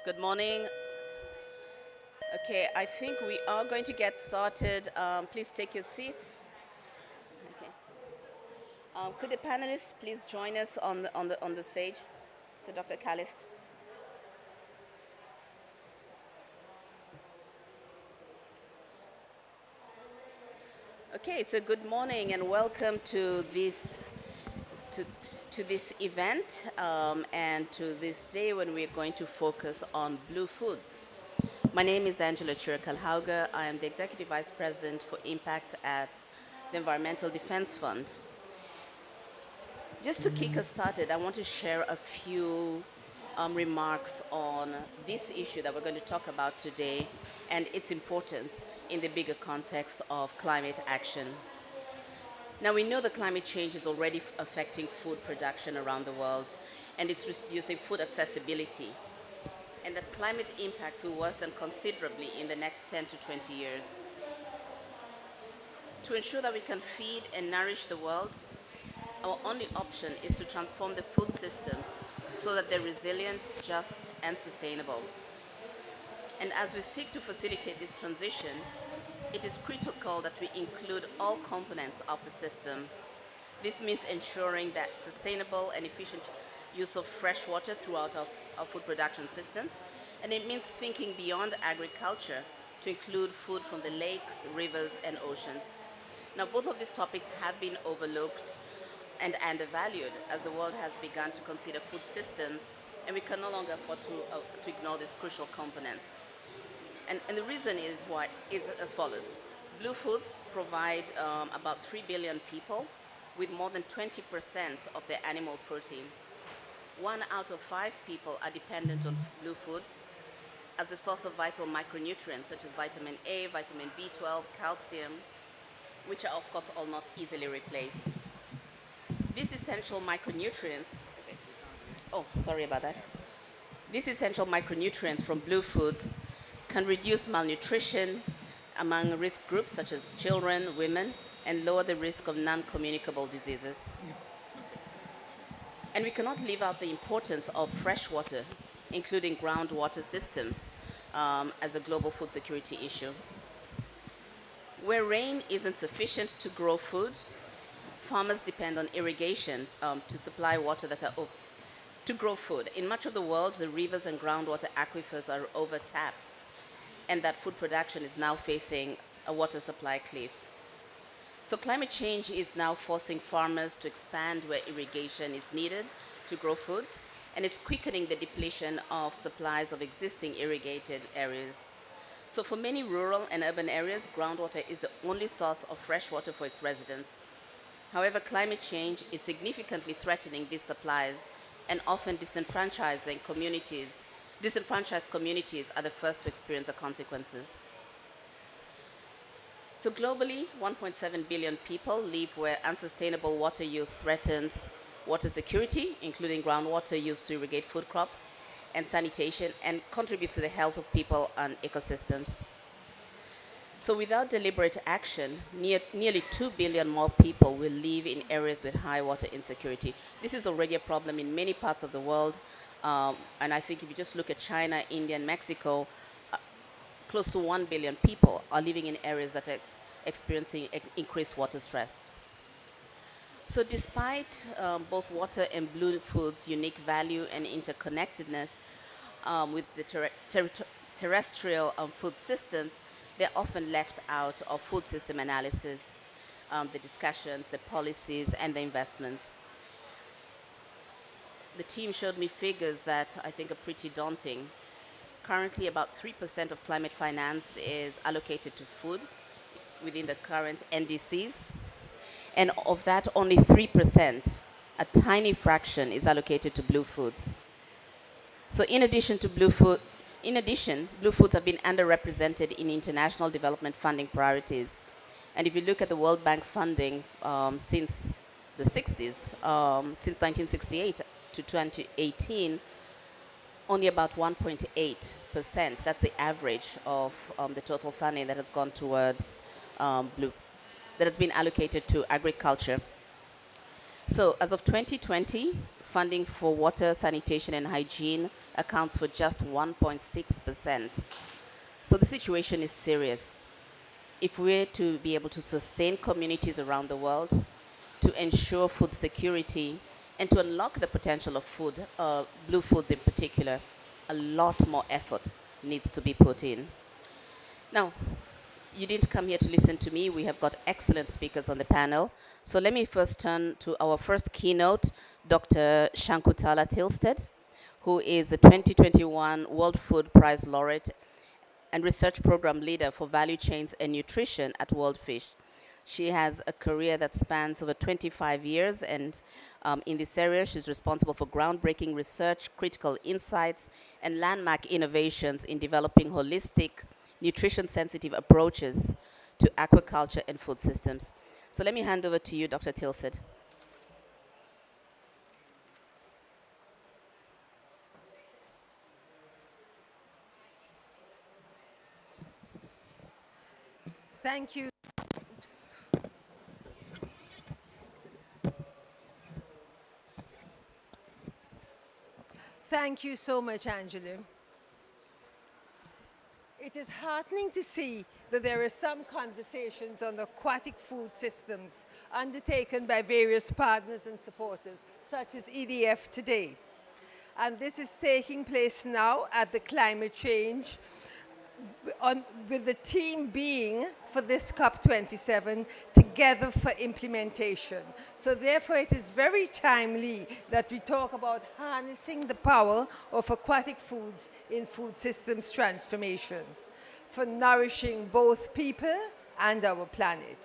Good morning. Okay, I think we are going to get started. Please take your seats. Okay. Could the panelists please join us on the stage? So, Dr. Callis. Okay, so good morning and welcome to to this event and to this day when we're going to focus on blue foods. My name is Angela Chirakalhauga. I am the Executive Vice President for Impact at the Environmental Defense Fund. Just to kick us started, I want to share a few remarks on this issue that we're going to talk about today and its importance in the bigger context of climate action. Now, we know that climate change is already affecting food production around the world, and it's reducing food accessibility, and that climate impacts will worsen considerably in the next 10 to 20 years. To ensure that we can feed and nourish the world, our only option is to transform the food systems so that they're resilient, just, and sustainable. And as we seek to facilitate this transition, it is critical that we include all components of the system. This means ensuring that sustainable and efficient use of fresh water throughout our food production systems, and it means thinking beyond agriculture to include food from the lakes, rivers, and oceans. Now, both of these topics have been overlooked and undervalued as the world has begun to consider food systems, and we can no longer afford to ignore these crucial components. And the reason is as follows. Blue foods provide about 3 billion people with more than 20% of their animal protein. 1 out of 5 people are dependent on blue foods as the source of vital micronutrients such as vitamin A, vitamin B12, calcium, which are of course all not easily replaced. These essential micronutrients, sorry about that. These essential micronutrients from blue foods can reduce malnutrition among risk groups such as children, women, and lower the risk of non-communicable diseases. And we cannot leave out the importance of fresh water, including groundwater systems, as a global food security issue. Where rain isn't sufficient to grow food, farmers depend on irrigation to supply water to grow food. In much of the world, the rivers and groundwater aquifers are overtapped, and that food production is now facing a water supply cliff. So climate change is now forcing farmers to expand where irrigation is needed to grow foods, and it's quickening the depletion of supplies of existing irrigated areas. So for many rural and urban areas, groundwater is the only source of fresh water for its residents. However, climate change is significantly threatening these supplies, and often disenfranchised communities are the first to experience the consequences. So globally, 1.7 billion people live where unsustainable water use threatens water security, including groundwater used to irrigate food crops and sanitation, and contributes to the health of people and ecosystems. So without deliberate action, nearly 2 billion more people will live in areas with high water insecurity. This is already a problem in many parts of the world. And I think if you just look at China, India, and Mexico, close to 1 billion people are living in areas that are experiencing increased water stress. So despite both water and blue foods' unique value and interconnectedness with the terrestrial food systems, they're often left out of food system analysis, the discussions, the policies, and the investments. The team showed me figures that I think are pretty daunting. Currently, about 3% of climate finance is allocated to food within the current NDCs. And of that, only 3%, a tiny fraction, is allocated to blue foods. So in addition, blue foods have been underrepresented in international development funding priorities. And if you look at the World Bank funding since the 60s, since 1968 to 2018, only about 1.8%, that's the average of the total funding that has gone towards that has been allocated to agriculture. So as of 2020, funding for water, sanitation, and hygiene accounts for just 1.6%. So the situation is serious. If we're to be able to sustain communities around the world, to ensure food security, and to unlock the potential of food, blue foods in particular, a lot more effort needs to be put in. Now, you didn't come here to listen to me. We have got excellent speakers on the panel. So let me first turn to our first keynote, Dr. Shankutala Tilsted, who is the 2021 World Food Prize laureate and research program leader for value chains and nutrition at World Fish. She has a career that spans over 25 years, and in this area, she's responsible for groundbreaking research, critical insights, and landmark innovations in developing holistic, nutrition-sensitive approaches to aquaculture and food systems. So let me hand over to you, Dr. Tilsted. Thank you. Thank you so much, Angela. It is heartening to see that there are some conversations on aquatic food systems undertaken by various partners and supporters, such as EDF today. And this is taking place now at the climate change, with the team being, for this COP27, together for implementation. So therefore, it is very timely that we talk about harnessing the power of aquatic foods in food systems transformation for nourishing both people and our planet.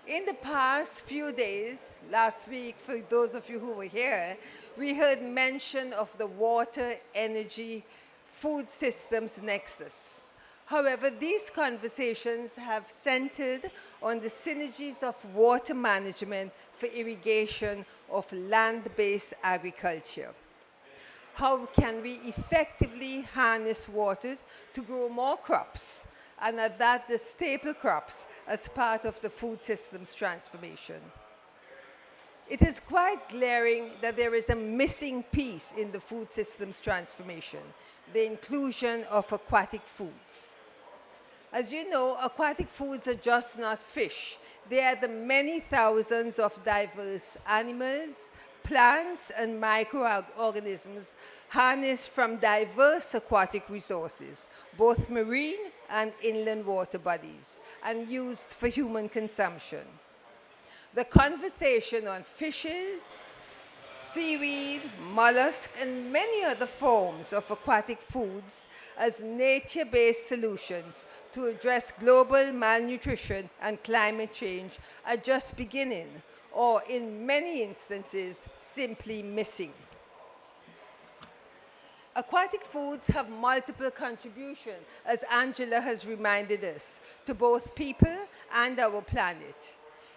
In the past few days, last week, for those of you who were here, we heard mention of the water, energy, food systems nexus. However, these conversations have centered on the synergies of water management for irrigation of land-based agriculture. How can we effectively harness water to grow more crops, and at that, the staple crops, as part of the food systems transformation? It is quite glaring that there is a missing piece in the food systems transformation: the inclusion of aquatic foods. As you know, aquatic foods are just not fish. They are the many thousands of diverse animals, plants, and microorganisms harnessed from diverse aquatic resources, both marine and inland water bodies, and used for human consumption. The conversation on fishes, seaweed, mollusks, and many other forms of aquatic foods as nature-based solutions to address global malnutrition and climate change are just beginning, or in many instances, simply missing. Aquatic foods have multiple contributions, as Angela has reminded us, to both people and our planet.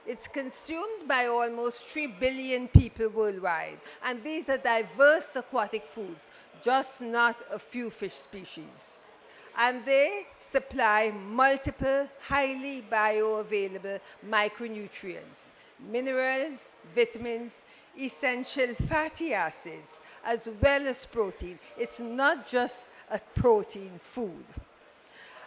It's consumed by almost 3 billion people worldwide, and these are diverse aquatic foods, just not a few fish species. And they supply multiple highly bioavailable micronutrients, minerals, vitamins, essential fatty acids, as well as protein. It's not just a protein food.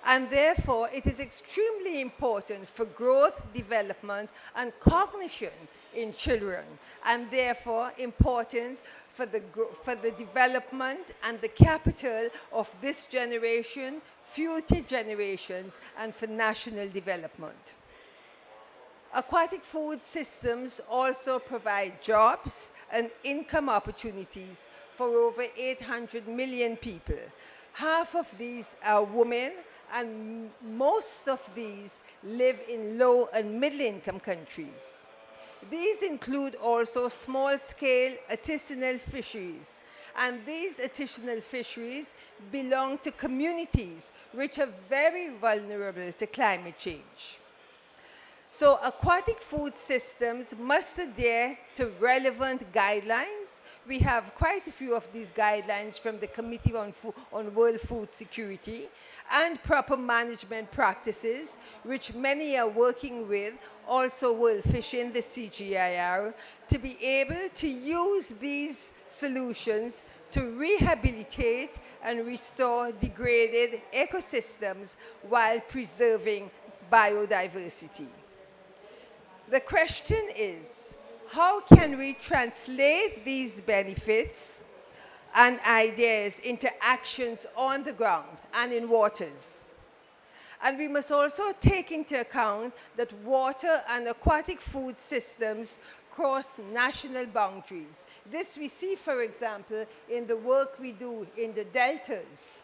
And therefore, it is extremely important for growth, development, and cognition in children, and therefore important for the development and the capital of this generation, future generations, and for national development. Aquatic food systems also provide jobs and income opportunities for over 800 million people. Half of these are women, and most of these live in low and middle-income countries. These include also small-scale artisanal fisheries, and these artisanal fisheries belong to communities which are very vulnerable to climate change. So aquatic food systems must adhere to relevant guidelines We have quite a few of these guidelines from the Committee on World Food Security and proper management practices, which many are working with, also World Fishing, the CGIR, to be able to use these solutions to rehabilitate and restore degraded ecosystems while preserving biodiversity. The question is, how can we translate these benefits and ideas into actions on the ground and in waters? And we must also take into account that water and aquatic food systems cross national boundaries. This we see, for example, in the work we do in the deltas.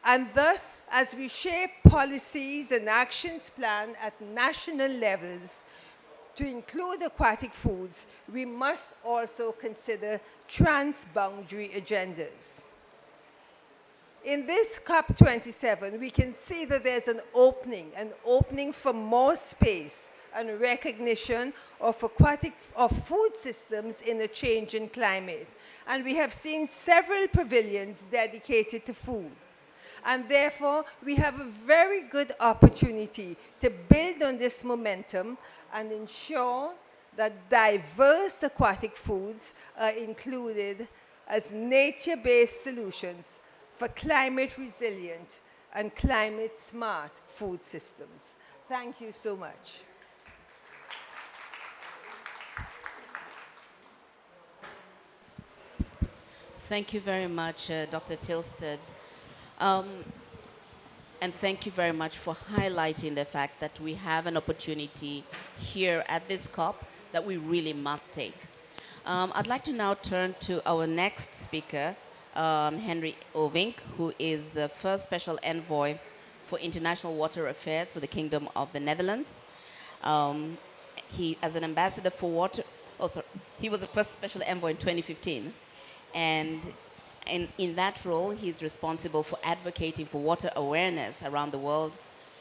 And thus, as we shape policies and actions plan at national levels to include aquatic foods, we must also consider transboundary agendas. In this COP27, we can see that there's an opening for more space and recognition of food systems in a changing climate. And we have seen several pavilions dedicated to food. And therefore, we have a very good opportunity to build on this momentum and ensure that diverse aquatic foods are included as nature-based solutions for climate-resilient and climate-smart food systems. Thank you so much. Thank you very much, Dr. Tilsted. And thank you very much for highlighting the fact that we have an opportunity here at this COP that we really must take. I'd like to now turn to our next speaker, Henry Ovink, who is the first special envoy for international water affairs for the Kingdom of the Netherlands. He, as an ambassador for water, he was the first special envoy in 2015. And in that role, he's responsible for advocating for water awareness around the world,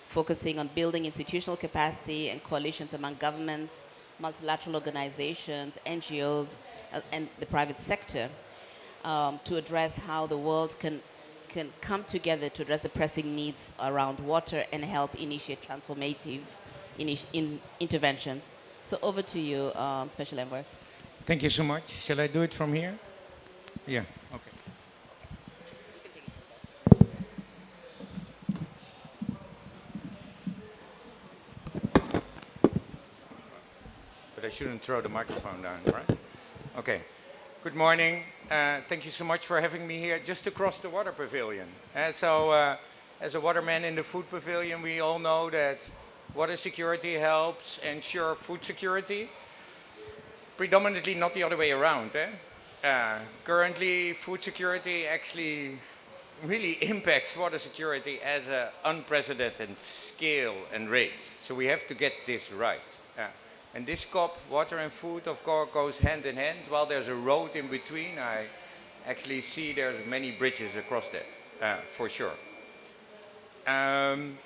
focusing on building institutional capacity and coalitions among governments, multilateral organizations, NGOs, and the private sector to address how the world can come together to address the pressing needs around water and help initiate transformative interventions. So over to you, Special Envoy. Thank you so much. Shall I do it from here? Yeah, okay. But I shouldn't throw the microphone down, right? Okay. Good morning. Thank you so much for having me here just across the water pavilion. As a waterman in the food pavilion, we all know that water security helps ensure food security. Predominantly not the other way around. Currently, food security actually really impacts water security as an unprecedented scale and rate. So we have to get this right. And this COP, water and food, of course, goes hand in hand. While there's a road in between, I actually see there's many bridges across that, for sure. I'm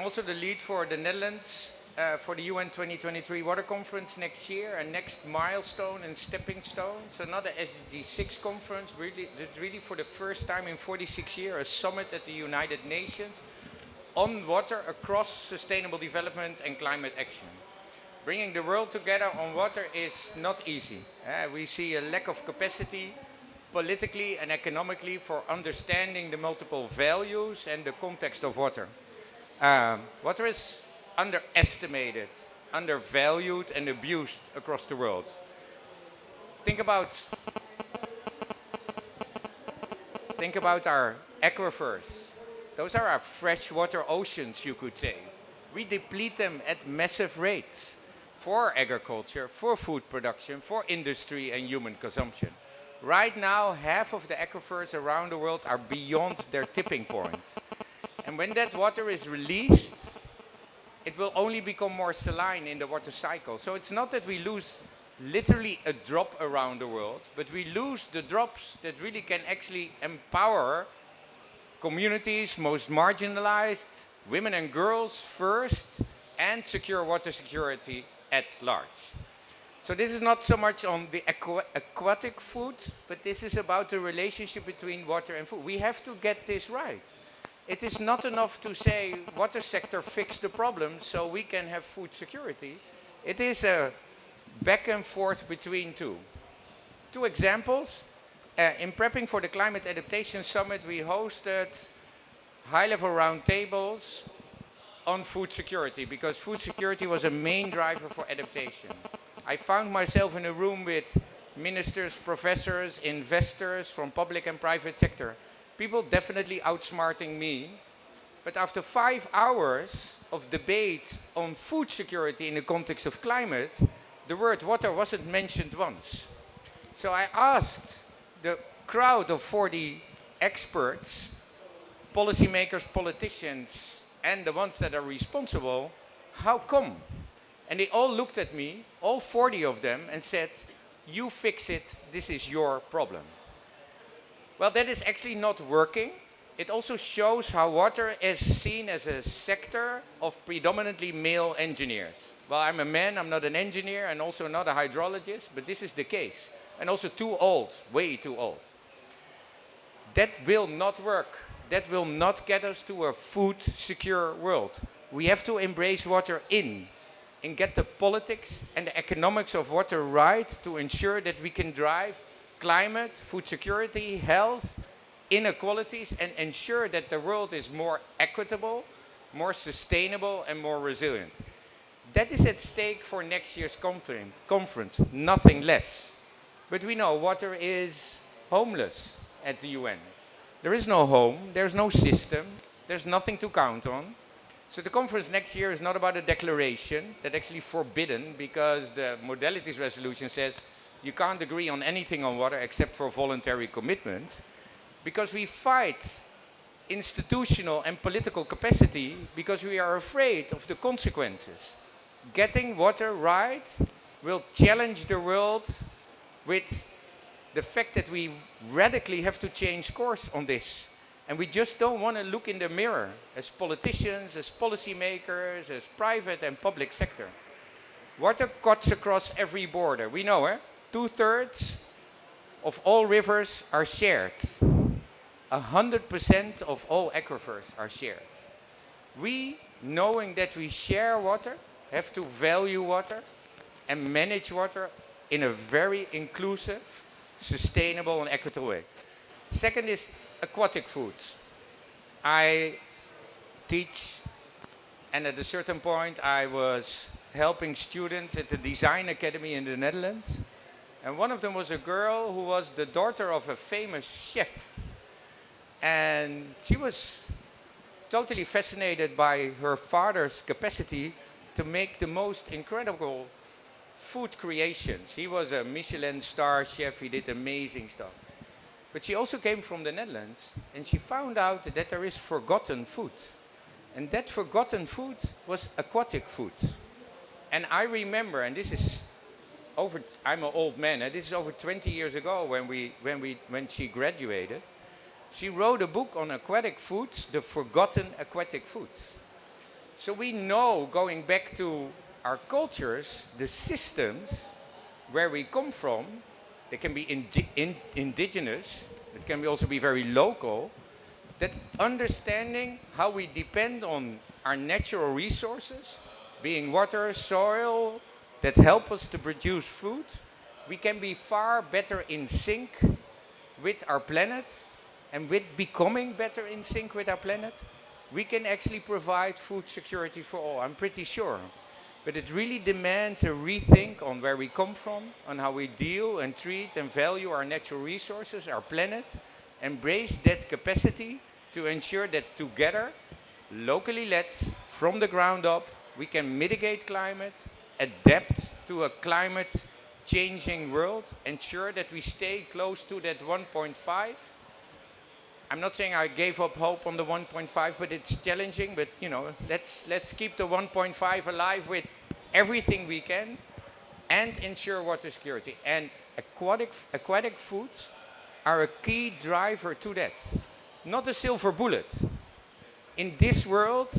also the lead for the Netherlands for the UN 2023 Water Conference next year, a next milestone and stepping stone. So not a SDG 6 conference, really for the first time in 46 years, a summit at the United Nations on water across sustainable development and climate action. Bringing the world together on water is not easy. We see a lack of capacity politically and economically for understanding the multiple values and the context of water. Water is underestimated, undervalued and abused across the world. Think about our aquifers. Those are our freshwater oceans, you could say. We deplete them at massive rates for agriculture, for food production, for industry and human consumption. Right now, half of the aquifers around the world are beyond their tipping point. And when that water is released, it will only become more saline in the water cycle. So it's not that we lose literally a drop around the world, but we lose the drops that really can actually empower communities most marginalized, women and girls first, and secure water security at large. So this is not so much on the aquatic food, but this is about the relationship between water and food. We have to get this right. It is not enough to say water sector fix the problem so we can have food security. It is a back and forth between two. Two examples. In prepping for the Climate Adaptation Summit, we hosted high-level roundtables on food security, because food security was a main driver for adaptation. I found myself in a room with ministers, professors, investors from public and private sector. People definitely outsmarting me. But after 5 hours of debate on food security in the context of climate, the word water wasn't mentioned once. So I asked the crowd of 40 experts, policymakers, politicians, and the ones that are responsible, how come? And they all looked at me, all 40 of them, and said, you fix it, this is your problem. Well, that is actually not working. It also shows how water is seen as a sector of predominantly male engineers. Well, I'm a man, I'm not an engineer, and also not a hydrologist, but this is the case. And also too old, way too old. That will not work. That will not get us to a food secure world. We have to embrace water and get the politics and the economics of water right to ensure that we can drive climate, food security, health, inequalities, and ensure that the world is more equitable, more sustainable, and more resilient. That is at stake for next year's conference, nothing less. But we know water is homeless at the UN. There is no home, there's no system, there's nothing to count on. So the conference next year is not about a declaration that's actually forbidden, because the modalities resolution says you can't agree on anything on water except for voluntary commitment, because we fight institutional and political capacity because we are afraid of the consequences. Getting water right will challenge the world with the fact that we radically have to change course on this. And we just don't want to look in the mirror as politicians, as policymakers, as private and public sector. Water cuts across every border. We know, 2/3 of all rivers are shared. 100% of all aquifers are shared. We, knowing that we share water, have to value water and manage water in a very inclusive, sustainable and equitable way. Second is aquatic foods. I teach, and at a certain point I was helping students at the Design Academy in the Netherlands. And one of them was a girl who was the daughter of a famous chef. And she was totally fascinated by her father's capacity to make the most incredible food creations. He was a Michelin star chef, he did amazing stuff. But she also came from the Netherlands, and she found out that there is forgotten food. And that forgotten food was aquatic food. And I remember, and this is over, I'm an old man, and this is over 20 years ago when she graduated. She wrote a book on aquatic foods, the forgotten aquatic foods. So we know, going back to our cultures, the systems where we come from, they can be indigenous, it can also be very local, that understanding how we depend on our natural resources, being water, soil, that help us to produce food, we can be far better in sync with our planet, and with becoming better in sync with our planet, we can actually provide food security for all, I'm pretty sure. But it really demands a rethink on where we come from, on how we deal and treat and value our natural resources, our planet, embrace that capacity to ensure that together, locally led, from the ground up, we can mitigate climate, adapt to a climate changing world, ensure that we stay close to that 1.5. I'm not saying I gave up hope on the 1.5, but it's challenging. But let's keep the 1.5 alive with everything we can, and ensure water security. And aquatic foods are a key driver to that. Not a silver bullet. In this world,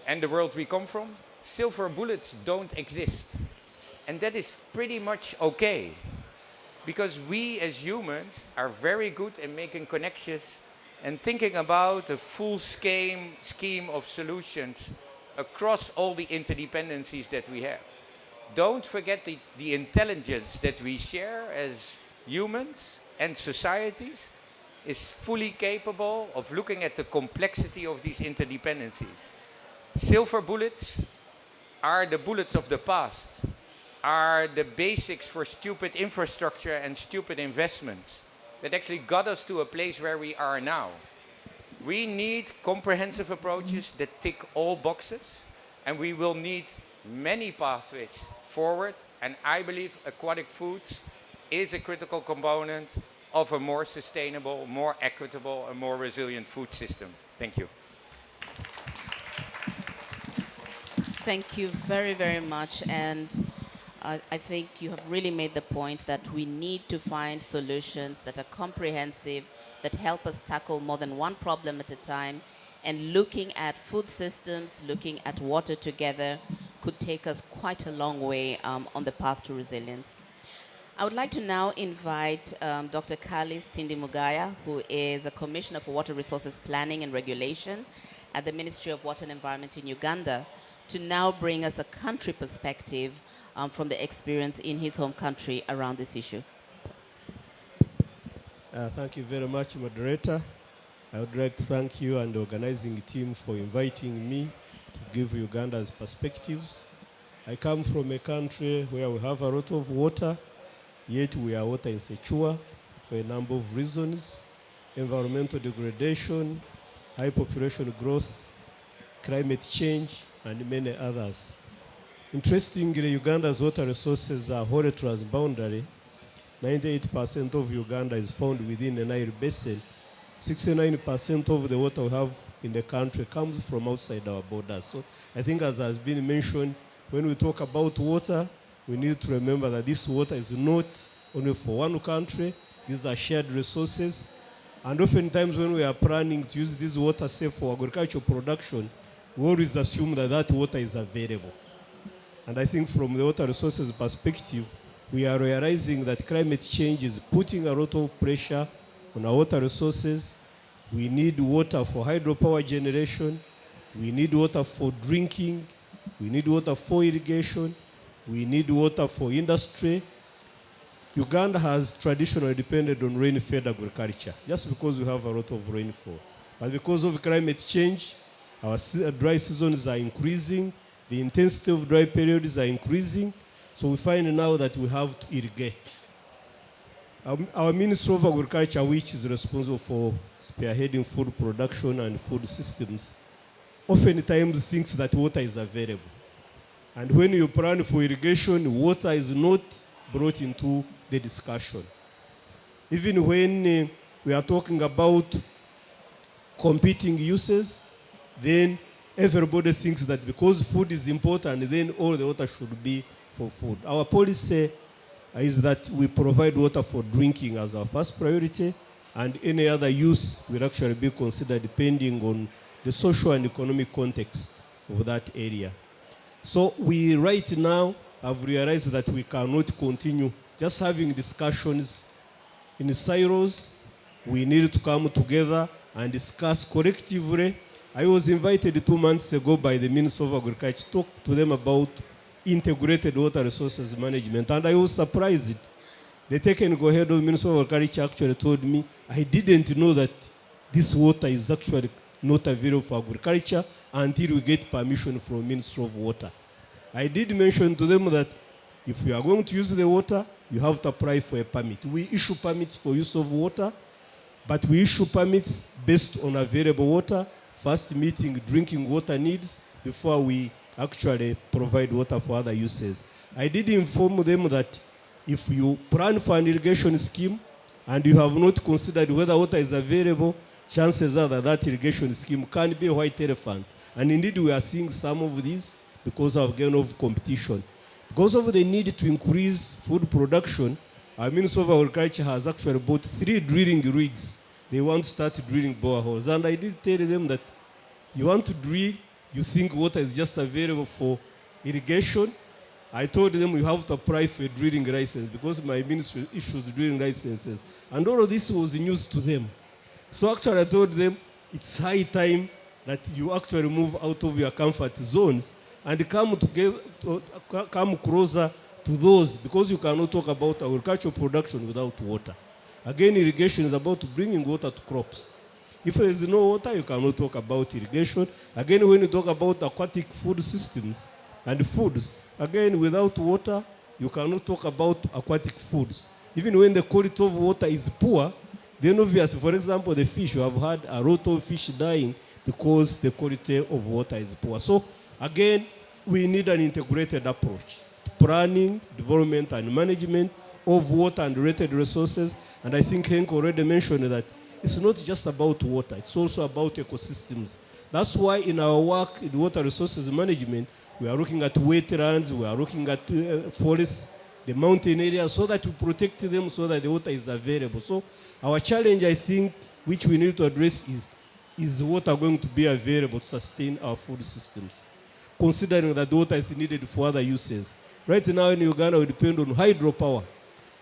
and the world we come from, silver bullets don't exist. And that is pretty much okay, because we as humans are very good at making connections and thinking about a full scheme of solutions across all the interdependencies that we have. Don't forget the intelligence that we share as humans and societies is fully capable of looking at the complexity of these interdependencies. Silver bullets are the bullets of the past, are the basics for stupid infrastructure and stupid investments that actually got us to a place where we are now. We need comprehensive approaches that tick all boxes, and we will need many pathways forward, and I believe aquatic foods is a critical component of a more sustainable, more equitable, and more resilient food system. Thank you. Thank you very, very much. And I think you have really made the point that we need to find solutions that are comprehensive, that help us tackle more than one problem at a time. And looking at food systems, looking at water together, could take us quite a long way on the path to resilience. I would like to now invite Dr. Kalis Tindimugaya, who is a Commissioner for Water Resources Planning and Regulation at the Ministry of Water and Environment in Uganda, to now bring us a country perspective from the experience in his home country around this issue. Thank you very much, moderator. I would like to thank you and the organizing team for inviting me to give Uganda's perspectives. I come from a country where we have a lot of water, yet we are water insecure for a number of reasons: environmental degradation, high population growth, climate change, and many others. Interestingly, Uganda's water resources are wholly transboundary. 98% of Uganda is found within the Nile Basin. 69% of the water we have in the country comes from outside our borders. So I think, as has been mentioned, when we talk about water, we need to remember that this water is not only for one country. These are shared resources. And oftentimes when we are planning to use this water, say, for agricultural production, we always assume that that water is available. And I think from the water resources perspective, we are realizing that climate change is putting a lot of pressure on our water resources. We need water for hydropower generation. We need water for drinking. We need water for irrigation. We need water for industry. Uganda has traditionally depended on rain-fed agriculture, just because we have a lot of rainfall. But because of climate change, our dry seasons are increasing. The intensity of dry periods are increasing. So we find now that we have to irrigate. Our Ministry of Agriculture, which is responsible for spearheading food production and food systems, oftentimes thinks that water is available. And when you plan for irrigation, water is not brought into the discussion. Even when we are talking about competing uses, then everybody thinks that because food is important, then all the water should be for food. Our policy is that we provide water for drinking as our first priority, and any other use will actually be considered depending on the social and economic context of that area. So we right now have realized that we cannot continue just having discussions in silos. We need to come together and discuss collectively. I was invited 2 months ago by the Minister of Agriculture to talk to them about integrated water resources management, and I was surprised. The technical head of the Minister of Agriculture actually told me, I didn't know that this water is actually not available for agriculture until we get permission from the Minister of Water. I did mention to them that if you are going to use the water, you have to apply for a permit. We issue permits for use of water, but we issue permits based on available water, first meeting drinking water needs before we actually provide water for other uses. I did inform them that if you plan for an irrigation scheme and you have not considered whether water is available, chances are that that irrigation scheme can be a white elephant. And indeed we are seeing some of these because of gain of competition. Because of the need to increase food production, our Minister of Agriculture has actually bought 3 drilling rigs. They want to start drilling boreholes. And I did tell them that you want to drill, you think water is just available for irrigation, I told them you have to apply for a drilling license because my ministry issues drilling licenses. And all of this was news to them. So actually I told them it's high time that you actually move out of your comfort zones and come together, come closer to those, because you cannot talk about agricultural production without water. Again, irrigation is about bringing water to crops. If there is no water, you cannot talk about irrigation. Again, when you talk about aquatic food systems and foods, again, without water, you cannot talk about aquatic foods. Even when the quality of water is poor, then obviously, for example, the fish, you have had a lot of fish dying because the quality of water is poor. So again, we need an integrated approach to planning, development, and management of water and related resources. And I think Henk already mentioned that it's not just about water, it's also about ecosystems. That's why in our work in water resources management, we are looking at wetlands, we are looking at forests, the mountain areas, so that we protect them so that the water is available. So our challenge, I think, which we need to address is water going to be available to sustain our food systems, considering that the water is needed for other uses. Right now in Uganda, we depend on hydropower.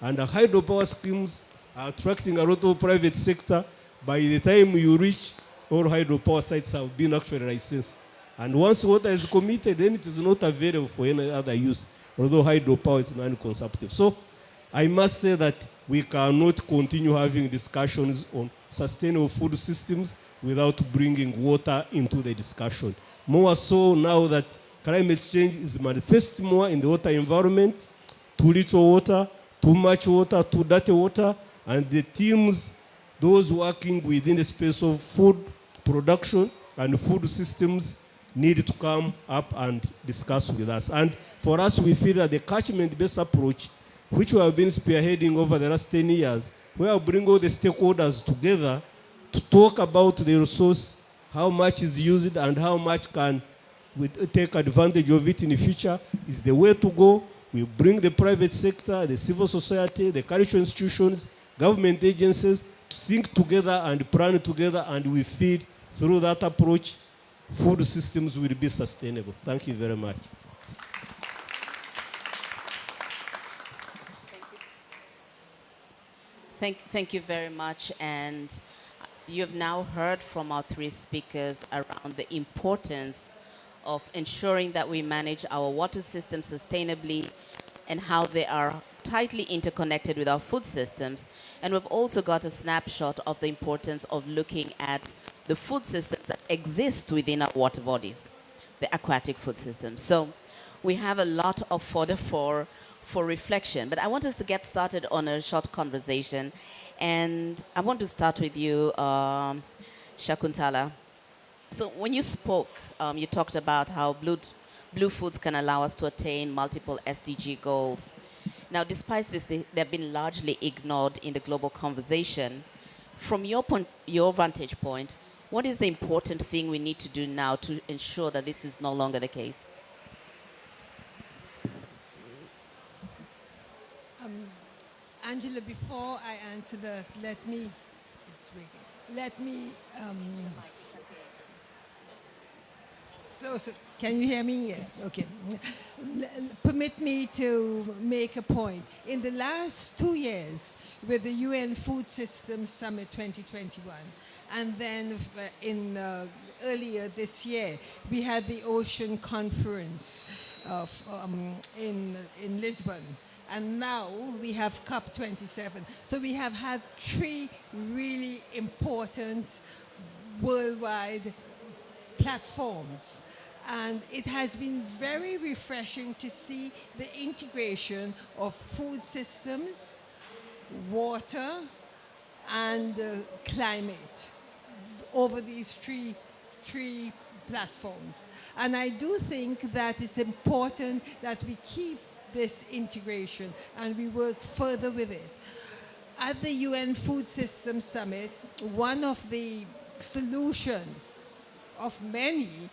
And the hydropower schemes are attracting a lot of private sector. By the time you reach, all hydropower sites have been actually licensed. And once water is committed, then it is not available for any other use, although hydropower is non-consumptive. So I must say that we cannot continue having discussions on sustainable food systems without bringing water into the discussion. More so now that climate change is manifest more in the water environment, too little water, too much water, too dirty water, and the teams, those working within the space of food production and food systems, need to come up and discuss with us. And for us, we feel that the catchment-based approach, which we have been spearheading over the last 10 years, where we bring all the stakeholders together to talk about the resource, how much is used and how much can we take advantage of it in the future, is the way to go. We bring the private sector, the civil society, the cultural institutions, government agencies to think together and plan together, and we feed through that approach, food systems will be sustainable. Thank you very much. Thank you very much. And you have now heard from our three speakers around the importance of ensuring that we manage our water systems sustainably and how they are tightly interconnected with our food systems. And we've also got a snapshot of the importance of looking at the food systems that exist within our water bodies, the aquatic food systems. So we have a lot of fodder for reflection, but I want us to get started on a short conversation. And I want to start with you, Shakuntala. So when you spoke, you talked about how blue foods can allow us to attain multiple SDG goals. Now, despite this, they've been largely ignored in the global conversation. From your vantage point, what is the important thing we need to do now to ensure that this is no longer the case? Angela, before I answer that, let me closer. Can you hear me? Yes. Okay. Permit me to make a point. In the last 2 years, with the UN Food Systems Summit 2021, and then earlier this year, we had the Ocean Conference in Lisbon. And now we have COP27. So we have had 3 really important worldwide platforms. And it has been very refreshing to see the integration of food systems, water, and climate over these three platforms. And I do think that it's important that we keep this integration and we work further with it. At the UN Food Systems Summit, one of the solutions of many,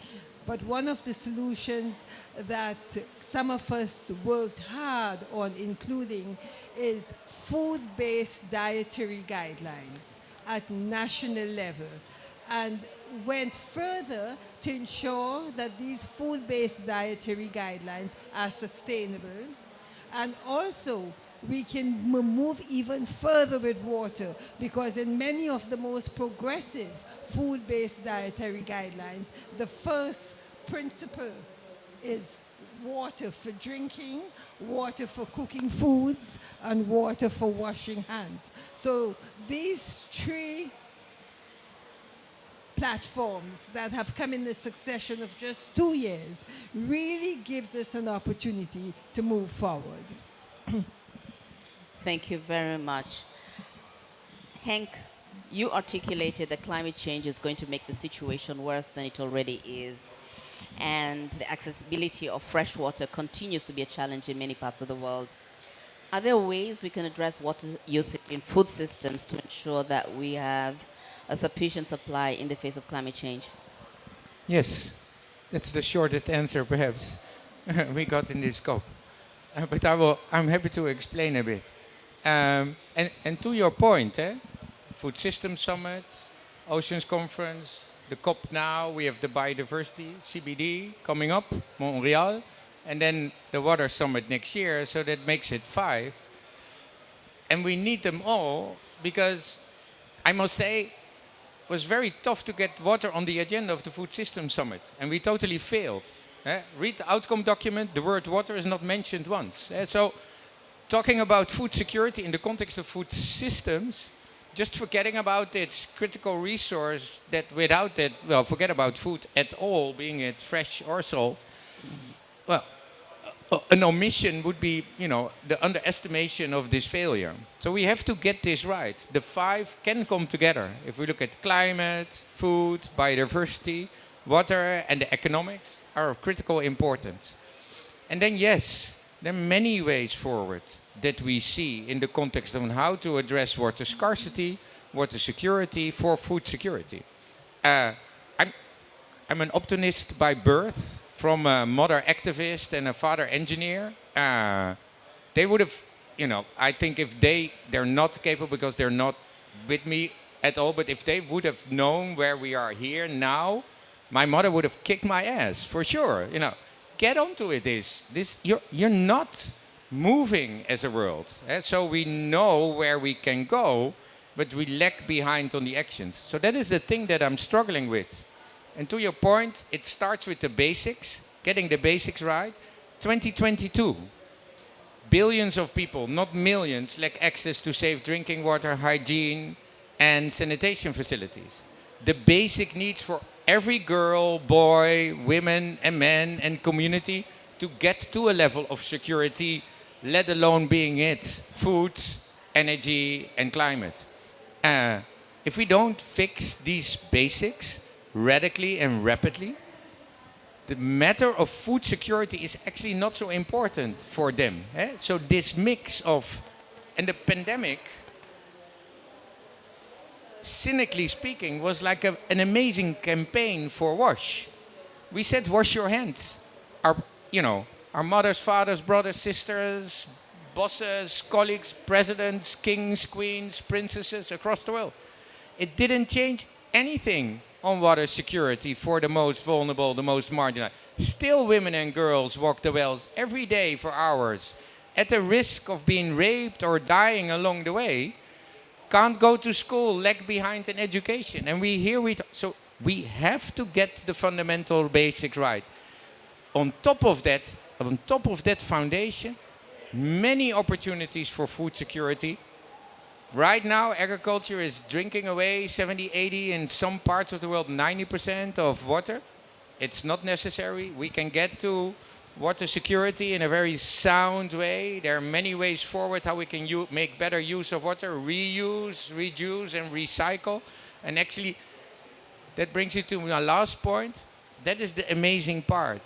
but one of the solutions that some of us worked hard on including is food-based dietary guidelines at national level. And went further to ensure that these food-based dietary guidelines are sustainable. And also, we can move even further with water, because in many of the most progressive food-based dietary guidelines, the first principle is water for drinking, water for cooking foods, and water for washing hands. So these three platforms that have come in the succession of just 2 years really gives us an opportunity to move forward. Thank you very much. Hank, you articulated that climate change is going to make the situation worse than it already is. And the accessibility of fresh water continues to be a challenge in many parts of the world. Are there ways we can address water usage in food systems to ensure that we have a sufficient supply in the face of climate change? Yes, that's the shortest answer perhaps we got in this scope. But I'm happy to explain a bit. And to your point, Food Systems Summit, Oceans Conference, the COP now, we have the Biodiversity, CBD, coming up, Montreal, and then the Water Summit next year, so that makes it 5. And we need them all because, I must say, it was very tough to get water on the agenda of the Food Systems Summit, and we totally failed. Read the outcome document, the word water is not mentioned once. So talking about food security in the context of food systems, just forgetting about its critical resource, that without it, well, forget about food at all, being it fresh or salt. Well, an omission would be, the underestimation of this failure. So we have to get this right. The 5 can come together. If we look at climate, food, biodiversity, water, and the economics are of critical importance. And then, yes, there are many ways forward that we see in the context of how to address water scarcity, water security, for food security. I'm an optimist by birth, from a mother activist and a father engineer. They would have, I think if they're not capable because they're not with me at all, but if they would have known where we are here now, my mother would have kicked my ass, for sure. Get onto it. You're not moving as a world. So we know where we can go, but we lag behind on the actions. So that is the thing that I'm struggling with. And to your point, it starts with the basics, getting the basics right. 2022, billions of people, not millions, lack access to safe drinking water, hygiene, and sanitation facilities. The basic needs for every girl, boy, women, and men, and community to get to a level of security, let alone being it food, energy, and climate. If we don't fix these basics radically and rapidly, the matter of food security is actually not so important for them. So this mix of, and the pandemic, cynically speaking, was like an amazing campaign for wash. We said, wash your hands. Our mothers, fathers, brothers, sisters, bosses, colleagues, presidents, kings, queens, princesses across the world. It didn't change anything on water security for the most vulnerable, the most marginalized. Still women and girls walk the wells every day for hours at the risk of being raped or dying along the way, can't go to school, lag behind in education. And so we have to get the fundamental basics right. On top of that foundation, many opportunities for food security. Right now, agriculture is drinking away 70, 80, in some parts of the world, 90% of water. It's not necessary. We can get to water security in a very sound way. There are many ways forward how we can make better use of water, reuse, reduce, and recycle. And actually, that brings you to my last point. That is the amazing part.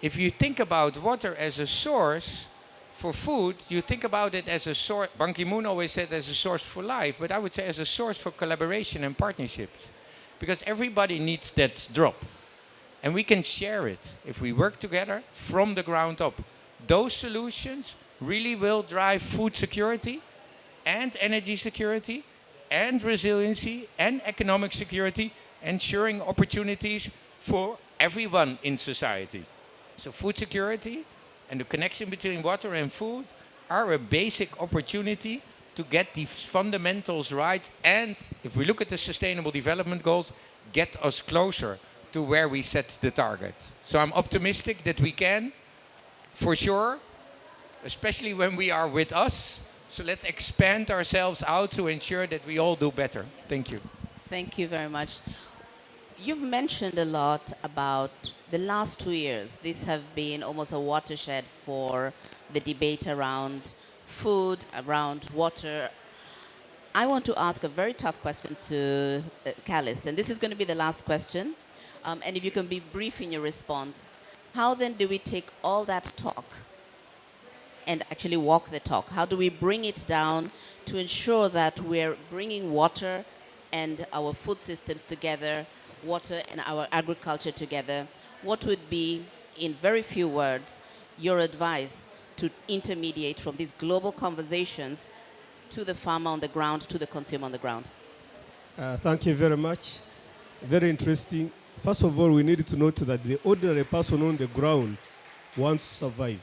If you think about water as a source for food, you think about it as a source. Ban Ki-moon always said as a source for life, but I would say as a source for collaboration and partnerships. Because everybody needs that drop. And we can share it if we work together from the ground up. Those solutions really will drive food security and energy security and resiliency and economic security ensuring opportunities for everyone in society. So food security and the connection between water and food are a basic opportunity to get these fundamentals right, and if we look at the Sustainable Development Goals, get us closer to where we set the target. So I'm optimistic that we can, for sure, especially when we are with us. So let's expand ourselves out to ensure that we all do better. Thank you. Thank you very much. You've mentioned a lot about the last 2 years. These have been almost a watershed for the debate around food, around water. I want to ask a very tough question to Callis, and this is going to be the last question. And if you can be brief in your response, how then do we take all that talk and actually walk the talk? How do we bring it down to ensure that we're bringing water and our food systems together, water and our agriculture together? What would be, in very few words, your advice to intermediate from these global conversations to the farmer on the ground, to the consumer on the ground? Thank you very much. Very interesting. First of all, we need to note that the ordinary person on the ground wants to survive.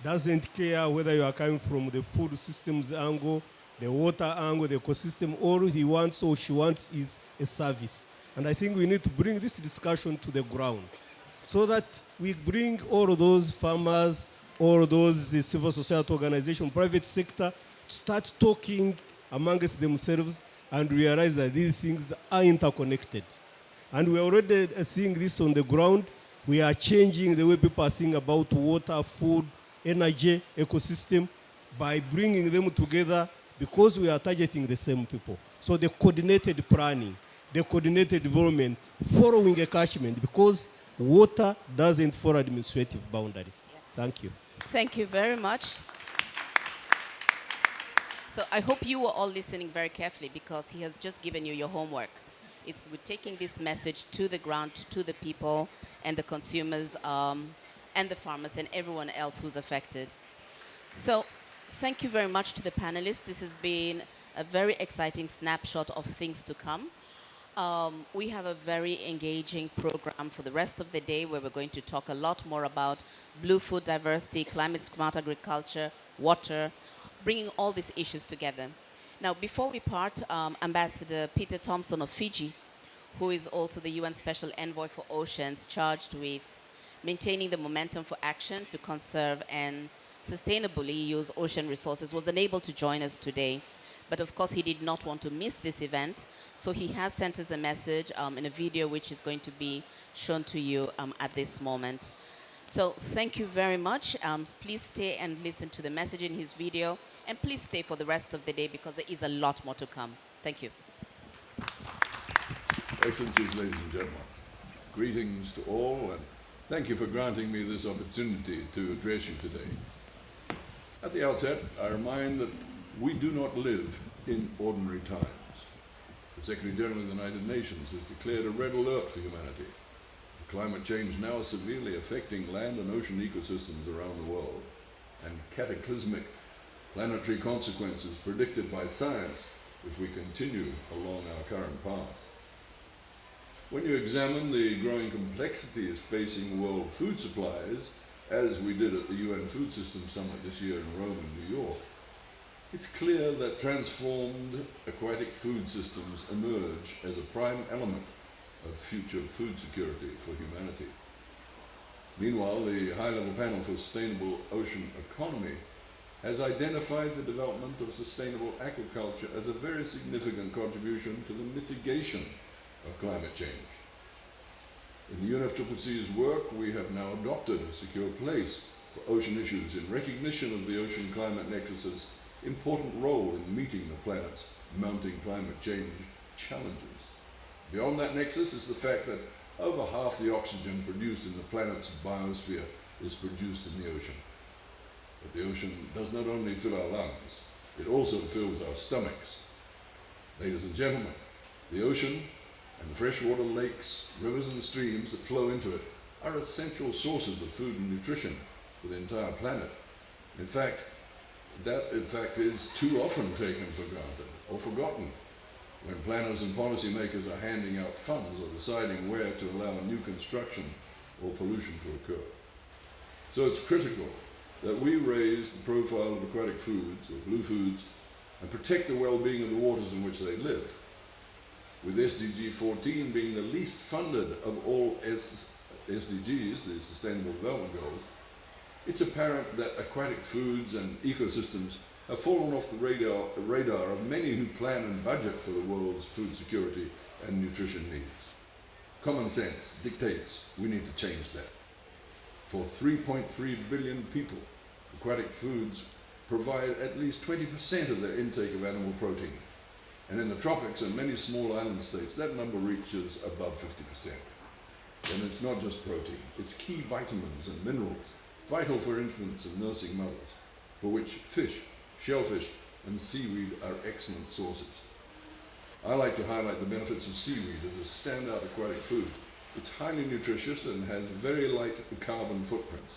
Doesn't care whether you are coming from the food systems angle, the water angle, the ecosystem. All he wants or she wants is a service. And I think we need to bring this discussion to the ground so that we bring all of those farmers, all those civil society organizations, private sector, to start talking amongst themselves and realize that these things are interconnected. And we're already seeing this on the ground. We are changing the way people think about water, food, energy, ecosystem by bringing them together because we are targeting the same people. So the coordinated planning, the coordinated development, following a catchment, because water doesn't follow administrative boundaries. Thank you. Thank you very much. So I hope you were all listening very carefully, because he has just given you your homework. It's we're taking this message to the ground, to the people and the consumers and the farmers and everyone else who's affected. So thank you very much to the panelists. This has been a very exciting snapshot of things to come. We have a very engaging program for the rest of the day, where we're going to talk a lot more about blue food diversity, climate smart agriculture, water, bringing all these issues together. Now, before we part, Ambassador Peter Thompson of Fiji, who is also the UN Special Envoy for Oceans, charged with maintaining the momentum for action to conserve and sustainably use ocean resources, was unable to join us today. But of course, he did not want to miss this event. So he has sent us a message in a video which is going to be shown to you at this moment. So thank you very much. Please stay and listen to the message in his video. And please stay for the rest of the day, because there is a lot more to come. Thank you. Excellencies, ladies and gentlemen, greetings to all, and thank you for granting me this opportunity to address you today. At the outset, I remind that we do not live in ordinary times. The Secretary General of the United Nations has declared a red alert for humanity. Climate change now severely affecting land and ocean ecosystems around the world, and cataclysmic planetary consequences predicted by science if we continue along our current path. When you examine the growing complexities facing world food supplies, as we did at the UN Food Systems Summit this year in Rome and New York, it's clear that transformed aquatic food systems emerge as a prime element of future food security for humanity. Meanwhile, the High-Level Panel for Sustainable Ocean Economy has identified the development of sustainable aquaculture as a very significant contribution to the mitigation of climate change. In the UNFCCC's work, we have now adopted a secure place for ocean issues in recognition of the ocean climate nexus's important role in meeting the planet's mounting climate change challenges. Beyond that nexus is the fact that over half the oxygen produced in the planet's biosphere is produced in the ocean. But the ocean does not only fill our lungs, it also fills our stomachs. Ladies and gentlemen, the ocean and the freshwater lakes, rivers and streams that flow into it are essential sources of food and nutrition for the entire planet. In fact, that is too often taken for granted or forgotten. when planners and policymakers are handing out funds or deciding where to allow new construction or pollution to occur. So it's critical that we raise the profile of aquatic foods, or blue foods, and protect the well-being of the waters in which they live. With SDG 14 being the least funded of all SDGs, the Sustainable Development Goals, it's apparent that aquatic foods and ecosystems have fallen off the radar of many who plan and budget for the world's food security and nutrition needs. Common sense dictates we need to change that. For 3.3 billion people, aquatic foods provide at least 20% of their intake of animal protein. And in the tropics and many small island states, that number reaches above 50%. And it's not just protein, it's key vitamins and minerals, vital for infants and nursing mothers, for which fish, shellfish, and seaweed are excellent sources. I like to highlight the benefits of seaweed as a standout aquatic food. It's highly nutritious and has very light carbon footprints,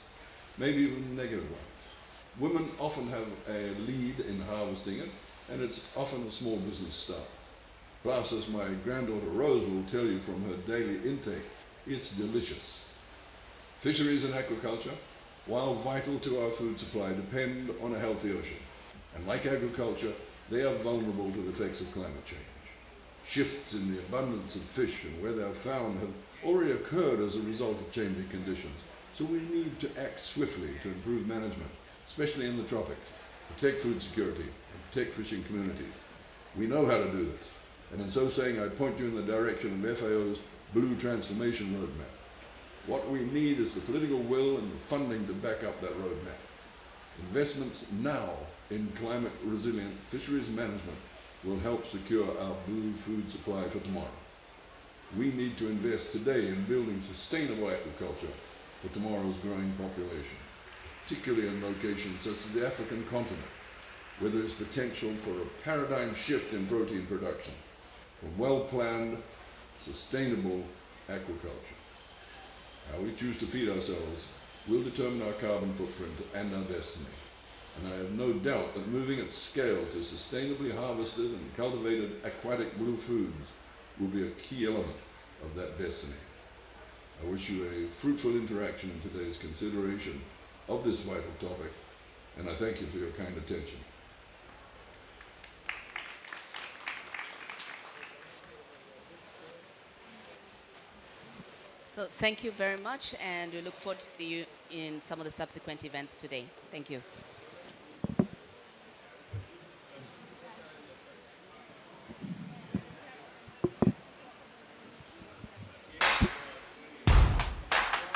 maybe even negative ones. Women often have a lead in harvesting it, and it's often a small business start. Plus, as my granddaughter Rose will tell you from her daily intake, it's delicious. Fisheries and aquaculture, while vital to our food supply, depend on a healthy ocean. And like agriculture, they are vulnerable to the effects of climate change. Shifts in the abundance of fish and where they are found have already occurred as a result of changing conditions. So we need to act swiftly to improve management, especially in the tropics, protect food security, and protect fishing communities. We know how to do this, and in so saying, I point you in the direction of FAO's Blue Transformation Roadmap. What we need is the political will and the funding to back up that roadmap. Investments now in climate resilient fisheries management will help secure our blue food supply for tomorrow. We need to invest today in building sustainable agriculture for tomorrow's growing population, particularly in locations such as the African continent, where there is potential for a paradigm shift in protein production from well-planned, sustainable aquaculture. How we choose to feed ourselves will determine our carbon footprint and our destiny. And I have no doubt that moving at scale to sustainably harvested and cultivated aquatic blue foods will be a key element of that destiny. I wish you a fruitful interaction in today's consideration of this vital topic, and I thank you for your kind attention. So thank you very much, and we look forward to see you in some of the subsequent events today. Thank you.